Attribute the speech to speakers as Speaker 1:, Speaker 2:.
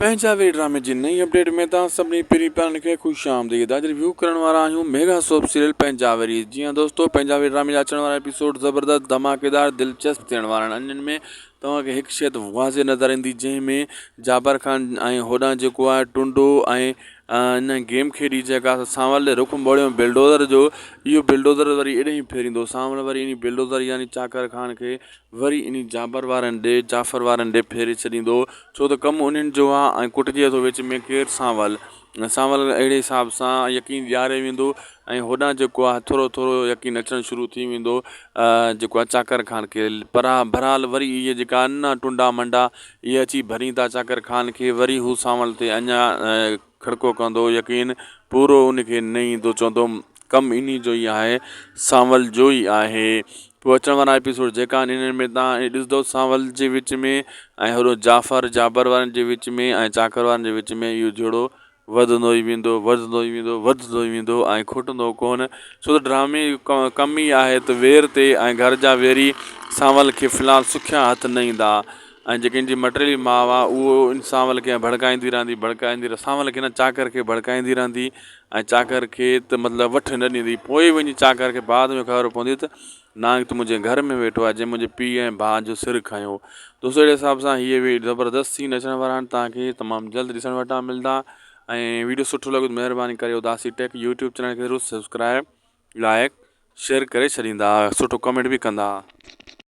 Speaker 1: पंजाबी ड्रामे जी नई अपडेट में तव्हां सभिनी पहिरीं प्यारनि खे ख़ुशि आमदीद। अॼु रिव्यू करण वारा आहियूं मेगा सोप सीरियल पंजाबी। जी हाँ दोस्तों, पंजाबी ड्रामे जा अचण वारा एपिसोड ज़बरदस्त, धमाकेदार, दिलचस्प थियण वारा आहिनि। इन्हनि में तव्हांखे हिकु शइ वाज़े नज़र ईंदी, जंहिंमें जाबर ख़ान ऐं होॾां जेको आहे टुंडो ऐं इन गेम खेॾी जेका सांवल रुख मोड़ियो बिल्डोज़र जो, इहो बिल्डोज़र वरी एॾे ई फेरींदो। सांवल वरी इन बिल्डोज़र यानी चाकर ख़ान खे वरी इन जाबर वारनि ॾे जाफ़र वारनि ॾे फेरे छॾींदो, छो त कमु उन्हनि जो आहे ऐं कुटिजे थो विच में केरु सांवल अहिड़े हिसाब सां यकीन ॾियारे वेंदो ऐं होॾां जेको आहे थोरो थोरो यकीन अचणु शुरू थी वेंदो जेको आहे चाकर ख़ान खे। बहरहाल वरी इहे जेका आहिनि न टुंडा मंडा, इहे अची भरींदा चाकर ख़ान खे, वरी हू सांवल ते अञा खड़को कंदो, यकीन पूरो उनखे न ईंदो, चवंदो कमु इन जो ई आहे, सांवल जो ई आहे। पोइ अचण वारा एपिसोड जेका आहिनि इन्हनि में तव्हां ॾिसंदो सांवल जे विच में ऐं होॾो जाबर वारनि जे विच में ऐं चाकर वारनि जे विच में इहो जोड़ो वधंदो ई वेंदो, वधंदो ई वेंदो, वधंदो ई वेंदो ऐं खुटंदो कोन, छो त ड्रामे जो कमु ई आहे त वेर ते ऐं घर जा वेरी सांवल खे फ़िलहालु सुखिया हथ न ईंदा ऐं जेकी इन जी मटेरी माउ आहे उहो इन सांवल खे भड़काईंदी रहंदी सांवल खे न चाकर खे भड़काईंदी रहंदी ऐं चाकर खे त मतिलबु वठि न ॾींदी। पोइ वञी चाकर खे बाद में ख़बर पवंदी त नांग त मुंहिंजे घर में वेठो आहे, जंहिं मुंहिंजे पीउ ऐं भाउ जो सिरु खयों। दोस्तों अहिड़े हिसाब सां हीअ बि ज़बरदस्त सीन अचण वारा आहिनि, तव्हांखे तमामु जल्द ॾिसण वटां मिलंदा। ऐं वीडियो सुठो लॻो त महिरबानी करे उदासी टेक यूट्यूब चैनल खे ज़रूरु सब्सक्राइब, लाइक, शेयर करे छॾींदा, सुठो कमेंट बि कंदा।